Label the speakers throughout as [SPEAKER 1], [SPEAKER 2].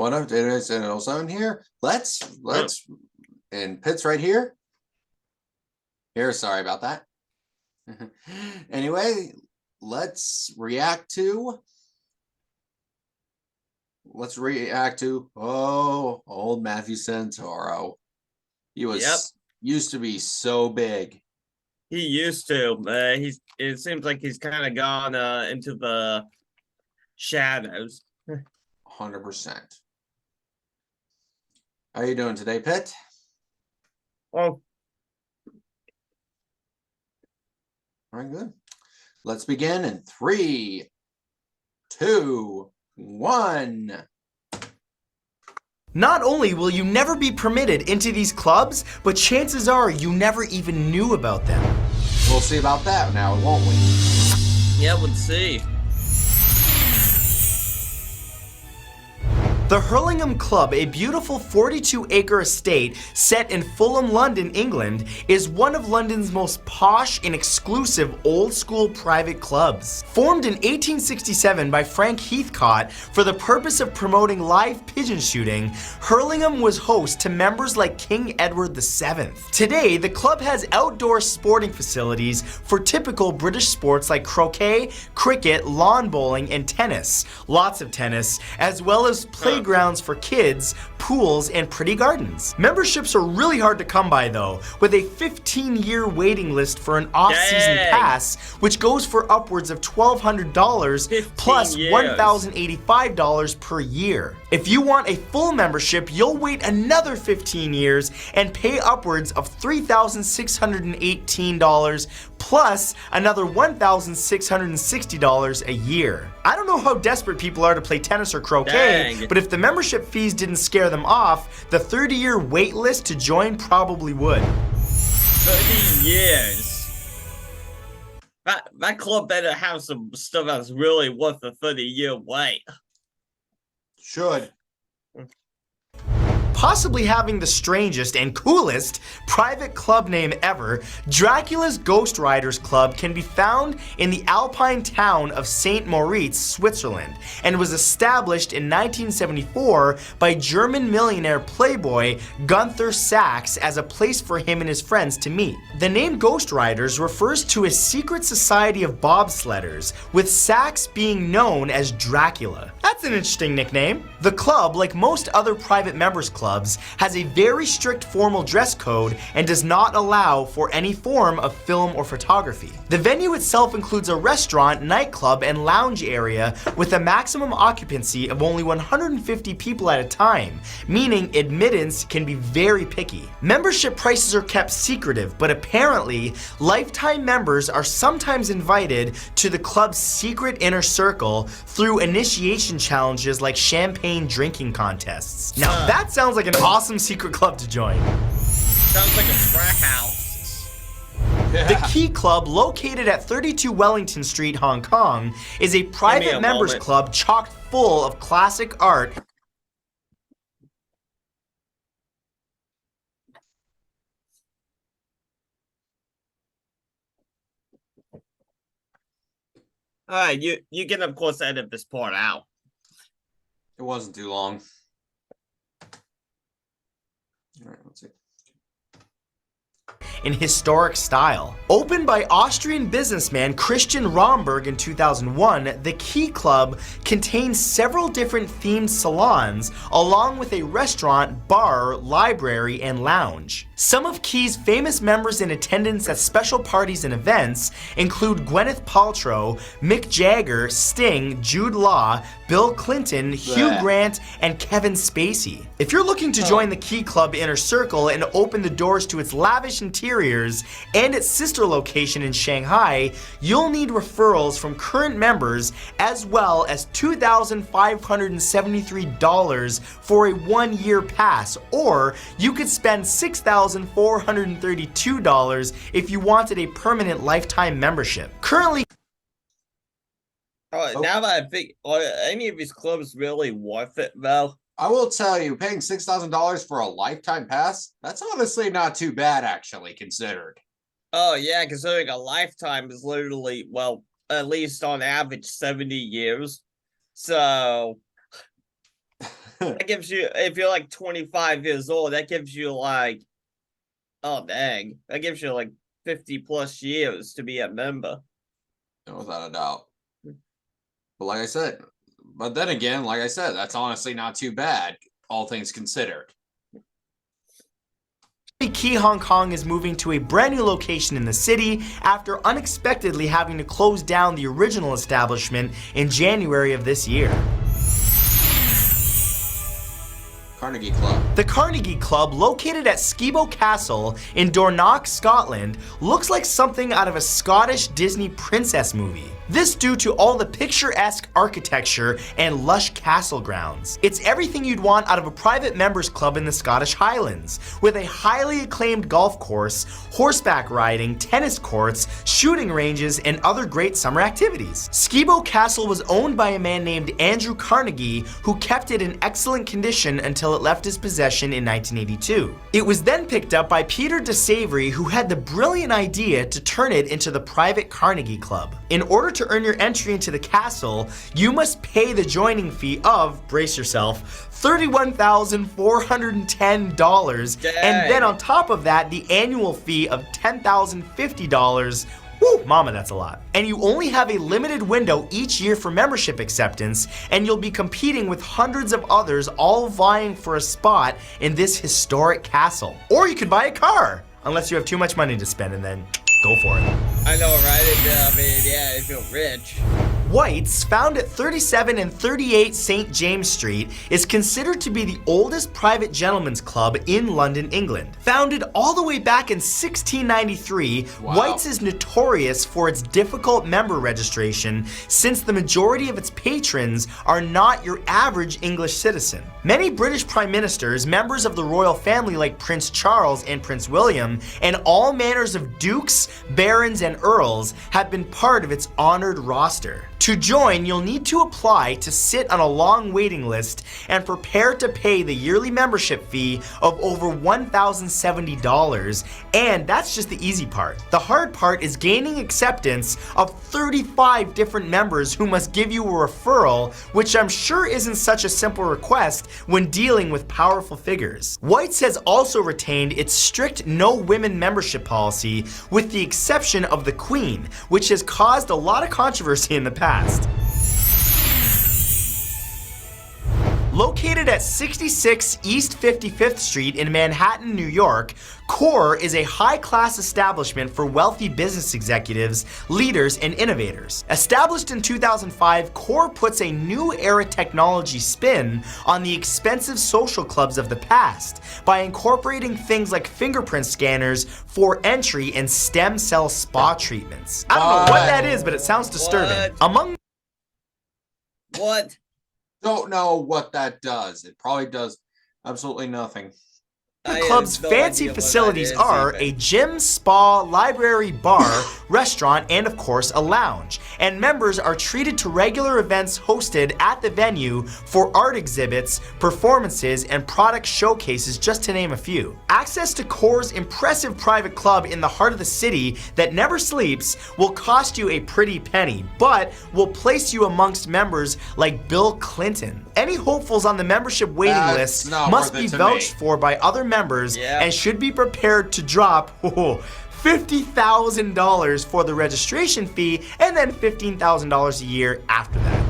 [SPEAKER 1] One of it is and also in here. Let's
[SPEAKER 2] Oh,
[SPEAKER 1] and Pitt's right here. Here, sorry about that. Anyway, let's react to old Matthew Santoro. He
[SPEAKER 2] yep.
[SPEAKER 1] was used to be so big.
[SPEAKER 2] He used to. It seems like he's kind of gone into the shadows.
[SPEAKER 1] 100%. How you doing today, Pitt?
[SPEAKER 2] Oh,
[SPEAKER 1] Very good. Let's begin in 3, 2, 1.
[SPEAKER 3] Not only will you never be permitted into these clubs, but chances are you never even knew about them.
[SPEAKER 1] We'll see about that now, won't we?
[SPEAKER 2] yeah, let's see.
[SPEAKER 3] The Hurlingham Club, a beautiful 42-acre estate set in Fulham, London, England, is one of London's most posh and exclusive old-school private clubs. Formed in 1867 by Frank Heathcote for the purpose of promoting live pigeon shooting, Hurlingham was host to members like King Edward VII. Today, the club has outdoor sporting facilities for typical British sports like croquet, cricket, lawn bowling, and tennis. Lots of tennis, as well as playgrounds for kids, pools, and pretty gardens. Memberships are really hard to come by though, with a 15-year waiting list for an off-season pass, which goes for upwards of $1,200 plus $1,085 per year. If you want a full membership, you'll wait another 15 years and pay upwards of $3,618 plus another $1,660 a year. I don't know how desperate people are to play tennis or croquet, but if the membership fees didn't scare them off, the 30-year wait list to join probably would.
[SPEAKER 2] 30 years. That club better have some stuff that's really worth a 30-year wait.
[SPEAKER 1] Should.
[SPEAKER 3] Possibly having the strangest and coolest private club name ever, Dracula's Ghost Riders Club can be found in the alpine town of St. Moritz, Switzerland, and was established in 1974 by German millionaire playboy Gunther Sachs as a place for him and his friends to meet. The name Ghost Riders refers to a secret society of bobsledders, with Sachs being known as Dracula. That's an interesting nickname. The club, like most other private members clubs, has a very strict formal dress code and does not allow for any form of film or photography. The venue itself includes a restaurant, nightclub, and lounge area with a maximum occupancy of only 150 people at a time, meaning admittance can be very picky. Membership prices are kept secretive, but apparently, lifetime members are sometimes invited to the club's secret inner circle through initiation challenges like champagne drinking contests. Now that sounds like an awesome secret club to join.
[SPEAKER 2] Sounds like a frat house.
[SPEAKER 3] The Key Club, located at 32 Wellington Street, Hong Kong, is a private members club chock full of classic art
[SPEAKER 2] Alright, you can of course edit this part out.
[SPEAKER 1] It wasn't too long. All right, let's see.
[SPEAKER 3] in historic style. Opened by Austrian businessman Christian Romberg in 2001, the Key Club contains several different themed salons, along with a restaurant, bar, library, and lounge. Some of Key's famous members in attendance at special parties and events include Gwyneth Paltrow, Mick Jagger, Sting, Jude Law, Bill Clinton, Hugh Grant, and Kevin Spacey. If you're looking to join the Key Club Inner Circle and open the doors to its lavish interiors and its sister location in Shanghai, you'll need referrals from current members as well as $2,573 for a one-year pass, or you could spend $6,432 if you wanted a permanent lifetime membership. Currently,
[SPEAKER 2] now that I think, are any of these clubs really worth it though?
[SPEAKER 1] I will tell you, paying $6,000 for a lifetime pass, that's honestly not too bad, actually, considered.
[SPEAKER 2] Oh yeah, considering a lifetime is literally, well, at least on average 70 years. So That gives you, if you're like 25 years old, that gives you like, oh dang, that gives you like 50 plus years to be a member.
[SPEAKER 1] Without a doubt. But like I said, but then again, like I said, that's honestly not too bad, all things considered.
[SPEAKER 3] Key Hong Kong is moving to a brand new location in the city after unexpectedly having to close down the original establishment in January of this year.
[SPEAKER 1] Carnegie Club.
[SPEAKER 3] The Carnegie Club, located at Skibo Castle in Dornoch, Scotland, looks like something out of a Scottish Disney princess movie. This due to all the picturesque architecture and lush castle grounds. It's everything you'd want out of a private members club in the Scottish Highlands, with a highly acclaimed golf course, horseback riding, tennis courts, shooting ranges, and other great summer activities. Skibo Castle was owned by a man named Andrew Carnegie, who kept it in excellent condition until it left his possession in 1982. It was then picked up by Peter de Savory, who had the brilliant idea to turn it into the private Carnegie Club. In order to earn your entry into the castle, you must pay the joining fee of, brace yourself, $31,410, and then on top of that, the annual fee of $10,050. Woo, mama, that's a lot. And you only have a limited window each year for membership acceptance, and you'll be competing with hundreds of others all vying for a spot in this historic castle. Or you could buy a car, unless you have too much money to spend, and then go for it.
[SPEAKER 2] I know, right? I mean, yeah, if you're rich.
[SPEAKER 3] White's, found at 37 and 38 St. James Street, is considered to be the oldest private gentlemen's club in London, England. Founded all the way back in 1693,
[SPEAKER 1] Wow.
[SPEAKER 3] White's is notorious for its difficult member registration, since the majority of its patrons are not your average English citizen. Many British prime ministers, members of the royal family like Prince Charles and Prince William, and all manners of dukes, barons, and earls have been part of its honored roster. To join, you'll need to apply to sit on a long waiting list and prepare to pay the yearly membership fee of over $1,070, and that's just the easy part. The hard part is gaining acceptance of 35 different members who must give you a referral, which I'm sure isn't such a simple request when dealing with powerful figures. White's has also retained its strict no women membership policy, with the exception of the Queen, which has caused a lot of controversy in the past. Located at 66 East 55th Street in Manhattan, New York, Core is a high-class establishment for wealthy business executives, leaders, and innovators. Established in 2005, Core puts a new era technology spin on the expensive social clubs of the past by incorporating things like fingerprint scanners for entry and stem cell spa treatments. I don't know what that is, but it sounds disturbing. Among
[SPEAKER 2] What?
[SPEAKER 1] Don't know what that does. It probably does absolutely nothing.
[SPEAKER 3] the club's fancy facilities are a gym, spa, library, bar, restaurant, and of course a lounge. And members are treated to regular events hosted at the venue for art exhibits, performances, and product showcases, just to name a few. Access to Core's impressive private club in the heart of the city that never sleeps will cost you a pretty penny, but will place you amongst members like Bill Clinton. Any hopefuls on the membership waiting list must be vouched for by other members and should be prepared to drop $50,000 for the registration fee and then $15,000 a year after that.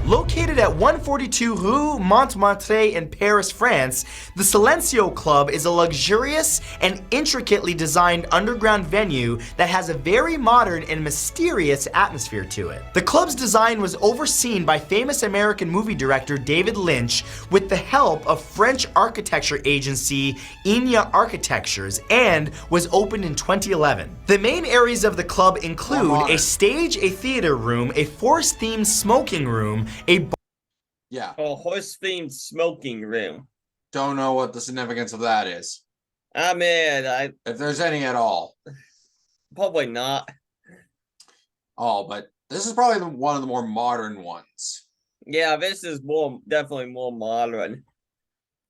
[SPEAKER 3] Located at 142 Rue Montmartre in Paris, France, the Silencio Club is a luxurious and intricately designed underground venue that has a very modern and mysterious atmosphere to it. The club's design was overseen by famous American movie director David Lynch with the help of French architecture agency Enya Architectures and was opened in 2011. The main areas of the club include a stage, a theater room, a forest-themed smoking room, a
[SPEAKER 2] horse-themed smoking room.
[SPEAKER 1] Don't know what the significance of that is.
[SPEAKER 2] I mean,
[SPEAKER 1] if there's any at all.
[SPEAKER 2] Probably not.
[SPEAKER 1] Oh, but this is probably one of the more modern ones.
[SPEAKER 2] Yeah, this is definitely more modern.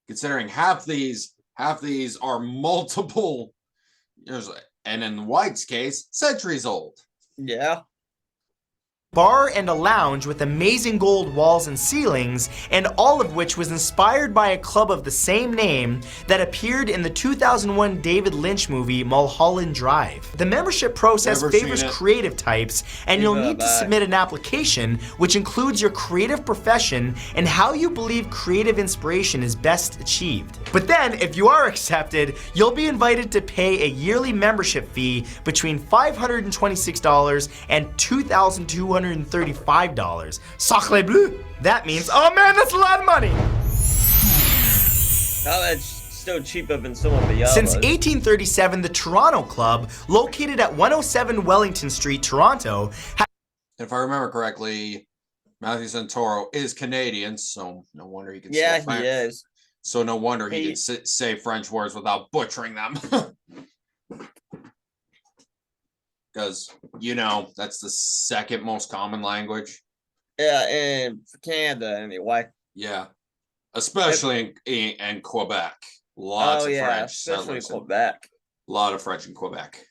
[SPEAKER 1] Considering half these are multiple years, and in White's case, centuries old.
[SPEAKER 2] Yeah.
[SPEAKER 3] bar and a lounge with amazing gold walls and ceilings, and all of which was inspired by a club of the same name that appeared in the 2001 David Lynch movie Mulholland Drive. The membership process
[SPEAKER 1] Never
[SPEAKER 3] favors
[SPEAKER 1] seen it.
[SPEAKER 3] creative types, and you'll need to submit an application which includes your creative profession and how you believe creative inspiration is best achieved. But then, if you are accepted, you'll be invited to pay a yearly membership fee between $526 and $2,235. Sacre bleu! That means, oh man, that's a lot of money!
[SPEAKER 2] Oh, that's still cheaper than some of the others.
[SPEAKER 3] Since 1837, the Toronto Club, located at 107 Wellington Street, Toronto,
[SPEAKER 1] If I remember correctly, Matthew Santoro is Canadian, so no wonder he can
[SPEAKER 2] Yeah,
[SPEAKER 1] say French.
[SPEAKER 2] he is.
[SPEAKER 1] So no wonder he
[SPEAKER 2] He-
[SPEAKER 1] can say French words without butchering them. Because, you know, that's the second most common language.
[SPEAKER 2] Yeah, in Canada anyway.
[SPEAKER 1] Yeah. Especially in Quebec. Lots of French
[SPEAKER 2] especially
[SPEAKER 1] settlers. A
[SPEAKER 2] Quebec.
[SPEAKER 1] lot of French in Quebec.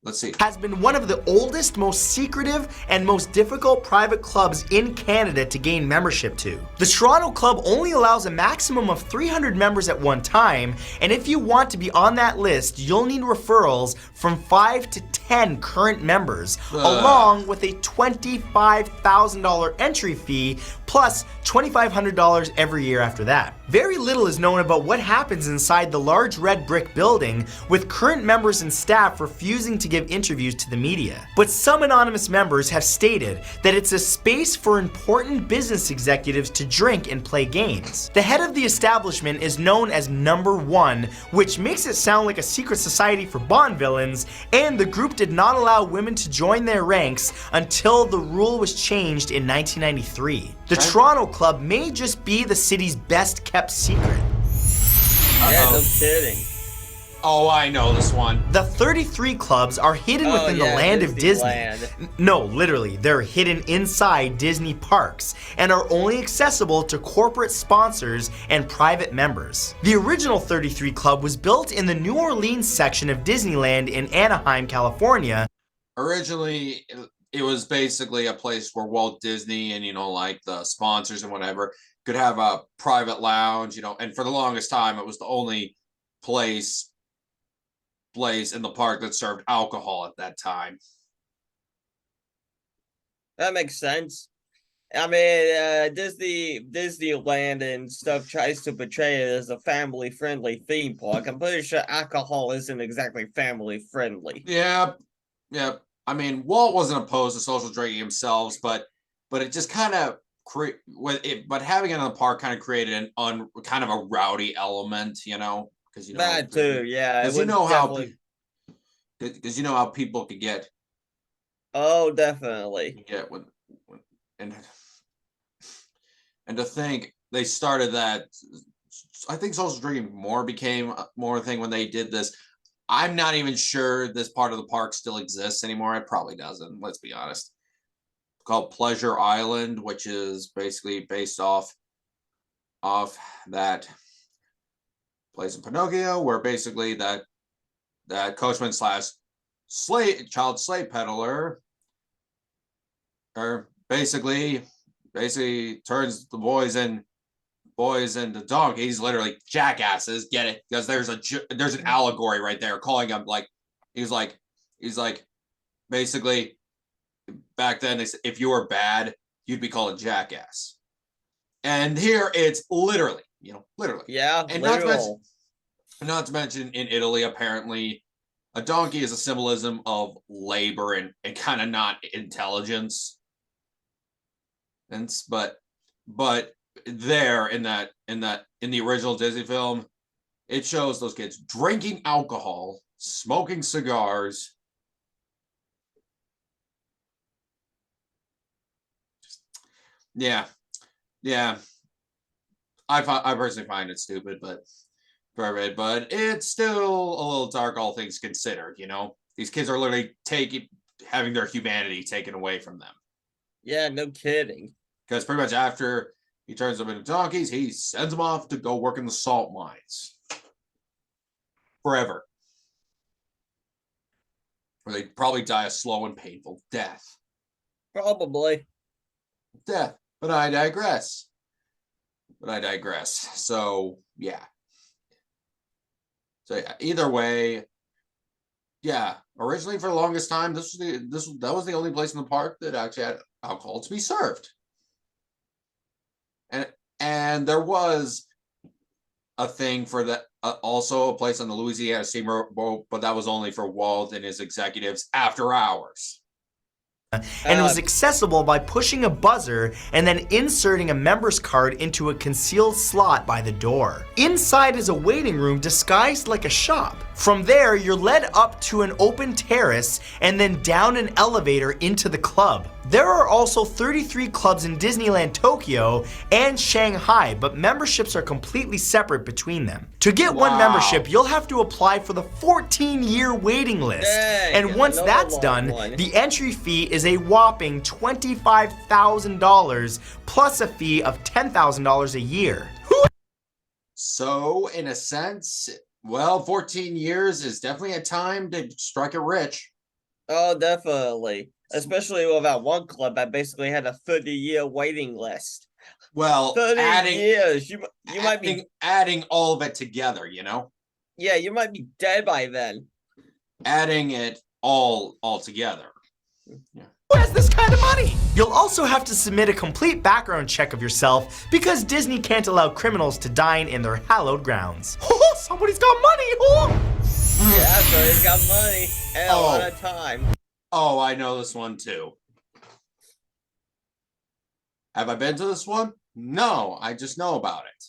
[SPEAKER 1] Let's see.
[SPEAKER 3] has been one of the oldest, most secretive, and most difficult private clubs in Canada to gain membership to. The Toronto Club only allows a maximum of 300 members at one time, and if you want to be on that list, you'll need referrals from 5 to 10 current members, along with a $25,000 entry fee, plus $2,500 every year after that. Very little is known about what happens inside the large red brick building, with current members and staff refusing to give interviews to the media. But some anonymous members have stated that it's a space for important business executives to drink and play games. The head of the establishment is known as Number One, which makes it sound like a secret society for Bond villains, and the group did not allow women to join their ranks until the rule was changed in 1993. The Toronto Club may just be the city's best kept secret.
[SPEAKER 2] Yeah, no kidding.
[SPEAKER 1] Oh, I know this one.
[SPEAKER 3] The 33 clubs are hidden within the land of Disney.
[SPEAKER 2] Disneyland.
[SPEAKER 3] No, literally, they're hidden inside Disney parks and are only accessible to corporate sponsors and private members. The original 33 Club was built in the New Orleans section of Disneyland in Anaheim, California.
[SPEAKER 1] Originally, it was basically a place where Walt Disney and, you know, like the sponsors and whatever could have a private lounge, you know, and for the longest time, it was the only place in the park that served alcohol at that time.
[SPEAKER 2] That makes sense. I mean, Disneyland and stuff tries to portray it as a family-friendly theme park. I'm pretty sure alcohol isn't exactly family-friendly.
[SPEAKER 1] Yeah. I mean, Walt wasn't opposed to social drinking himself, but it just kind of but having it in the park kind of created kind of a rowdy element, you know, because you know
[SPEAKER 2] That too, yeah.
[SPEAKER 1] because
[SPEAKER 2] it
[SPEAKER 1] you know
[SPEAKER 2] would
[SPEAKER 1] how
[SPEAKER 2] definitely-
[SPEAKER 1] because you know how people could get
[SPEAKER 2] Oh, definitely.
[SPEAKER 1] when and to think they started that. I think social drinking became more a thing when they did this. I'm not even sure this part of the park still exists anymore. It probably doesn't. Let's be honest. It's called Pleasure Island, which is basically based off that place in Pinocchio, where basically that coachman / child slave peddler, or basically turns the boys into donkeys, literally jackasses. Get it? Because there's an allegory right there calling him like he's like basically back then they said if you were bad you'd be called a jackass, and here it's literally, you know, literally.
[SPEAKER 2] Yeah,
[SPEAKER 1] And
[SPEAKER 2] literal.
[SPEAKER 1] not to mention in Italy, apparently a donkey is a symbolism of labor and kind of not intelligence. And but there in the original Disney film, it shows those kids drinking alcohol, smoking cigars. Yeah. I personally find it stupid, but it's still a little dark, all things considered. You know, these kids are literally having their humanity taken away from them.
[SPEAKER 2] Yeah, no kidding.
[SPEAKER 1] Because pretty much after he turns them into donkeys, he sends them off to go work in the salt mines forever. Or they'd probably die a slow and painful death.
[SPEAKER 2] Probably.
[SPEAKER 1] Death. But I digress. So yeah. So yeah, either way, yeah. Originally, for the longest time, that was the only place in the park that actually had alcohol to be served. And there was a thing for that, also a place on the Louisiana Steamboat, but that was only for Walt and his executives after hours.
[SPEAKER 3] And it was accessible by pushing a buzzer and then inserting a member's card into a concealed slot by the door. Inside is a waiting room disguised like a shop. From there, you're led up to an open terrace and then down an elevator into the club. There are also 33 clubs in Disneyland Tokyo and Shanghai, but memberships are completely separate between them. To get one membership, you'll have to apply for the 14-year waiting list.
[SPEAKER 2] Dang,
[SPEAKER 3] and once that's done, the entry fee is a whopping $25,000 plus a fee of $10,000 a year.
[SPEAKER 1] So, in a sense, well, 14 years is definitely a time to strike it rich.
[SPEAKER 2] Oh, definitely. Especially with that one club that basically had a 30-year waiting list.
[SPEAKER 1] Well,
[SPEAKER 2] 30 years. You might be
[SPEAKER 1] adding all of it together, you know?
[SPEAKER 2] Yeah, you might be dead by then.
[SPEAKER 1] Adding it all together. Yeah.
[SPEAKER 3] Who has this kind of money? You'll also have to submit a complete background check of yourself because Disney can't allow criminals to dine in their hallowed grounds. Oh, somebody's got money! Oh.
[SPEAKER 2] Yeah, somebody's got money and a lot of time.
[SPEAKER 1] Oh, I know this one too. Have I been to this one? No, I just know about it.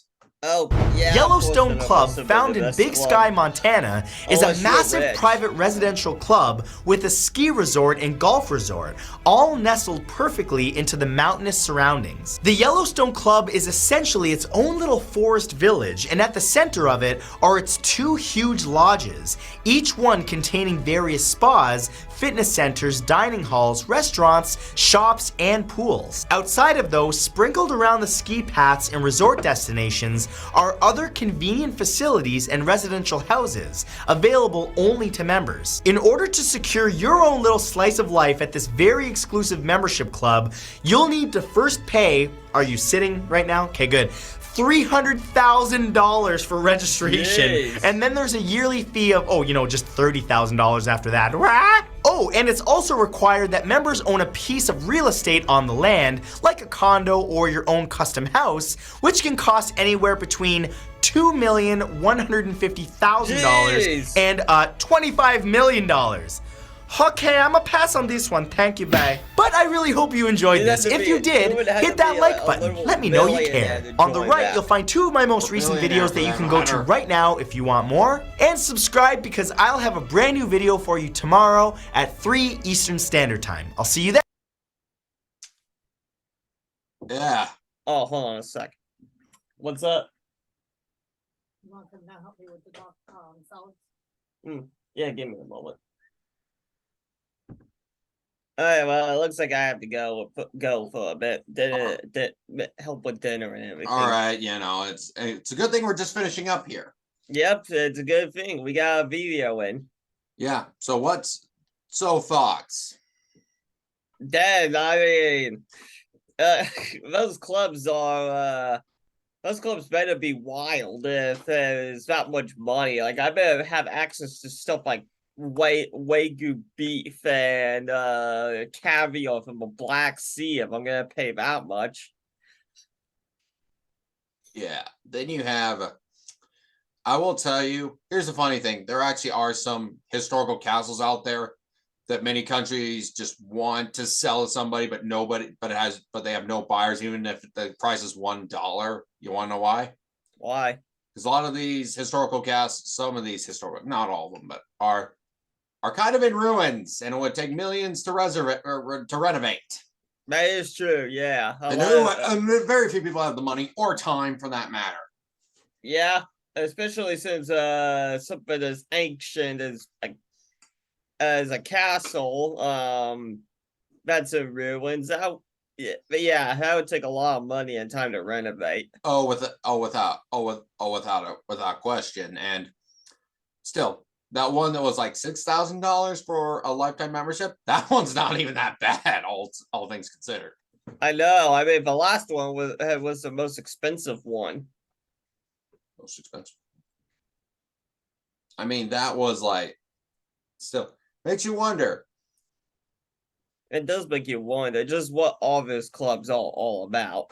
[SPEAKER 2] Oh, yeah.
[SPEAKER 3] Yellowstone Club, found in Big Sky, Montana, is a massive private residential club with a ski resort and golf resort, all nestled perfectly into the mountainous surroundings. The Yellowstone Club is essentially its own little forest village, and at the center of it are its two huge lodges, each one containing various spas, fitness centers, dining halls, restaurants, shops, and pools. Outside of those, sprinkled around the ski paths and resort destinations, are other convenient facilities and residential houses available only to members. In order to secure your own little slice of life at this very exclusive membership club, you'll need to first pay, are you sitting right now? Okay, good. $300,000 for registration.
[SPEAKER 2] Jeez.
[SPEAKER 3] And then there's a yearly fee of, just $30,000 after that. Oh, and it's also required that members own a piece of real estate on the land, like a condo or your own custom house, which can cost anywhere between $2,150,000 and $25 million. Okay, I'm gonna pass on this one. Thank you, bye. But I really hope you enjoyed this. If you did, hit that like button. Let me know you care. On the right, you'll find two of my most recent videos that you can go to right now if you want more. And subscribe because I'll have a brand new video for you tomorrow at 3 Eastern Standard Time. I'll see you there.
[SPEAKER 1] Yeah.
[SPEAKER 2] Oh, hold on a sec. What's up?
[SPEAKER 4] You want them to help me with the salads?
[SPEAKER 2] Yeah, give me a moment. Alright, well, it looks like I have to go for a bit. Help with dinner and everything.
[SPEAKER 1] All right, it's a good thing we're just finishing up here.
[SPEAKER 2] Yep, it's a good thing. We got a video in.
[SPEAKER 1] Yeah. So thoughts?
[SPEAKER 2] Dad, I mean, those clubs better be wild if there's not much money. Like, I better have access to stuff like Wagyu beef and caviar from the Black Sea if I'm gonna pay that much.
[SPEAKER 1] Yeah. Then you have, I will tell you, here's the funny thing. There actually are some historical castles out there that many countries just want to sell to somebody, but they have no buyers, even if the price is $1. You want to know why?
[SPEAKER 2] Why?
[SPEAKER 1] Because a lot of these historical castles, some of these historical, not all of them, but are kind of in ruins, and it would take millions to renovate.
[SPEAKER 2] That is true, yeah.
[SPEAKER 1] And very few people have the money or time for that matter.
[SPEAKER 2] Yeah, especially since something as ancient as a castle, that's in ruins. That would take a lot of money and time to renovate.
[SPEAKER 1] Without question. And still, that one that was like $6,000 for a lifetime membership. That one's not even that bad, all things considered.
[SPEAKER 2] I know. I mean, the last one was the most expensive one.
[SPEAKER 1] Most expensive. I mean, that was like still makes you wonder.
[SPEAKER 2] It does make you wonder just what all this club's all about.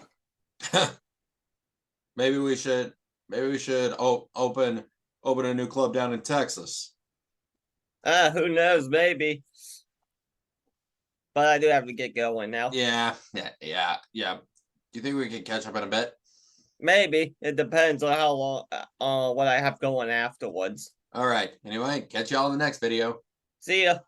[SPEAKER 1] Maybe we should open a new club down in Texas.
[SPEAKER 2] Who knows? Maybe. But I do have to get going now.
[SPEAKER 1] Yeah. Do you think we can catch up in a bit?
[SPEAKER 2] Maybe. It depends on how long what I have going afterwards.
[SPEAKER 1] All right. Anyway, catch y'all in the next video.
[SPEAKER 2] See ya.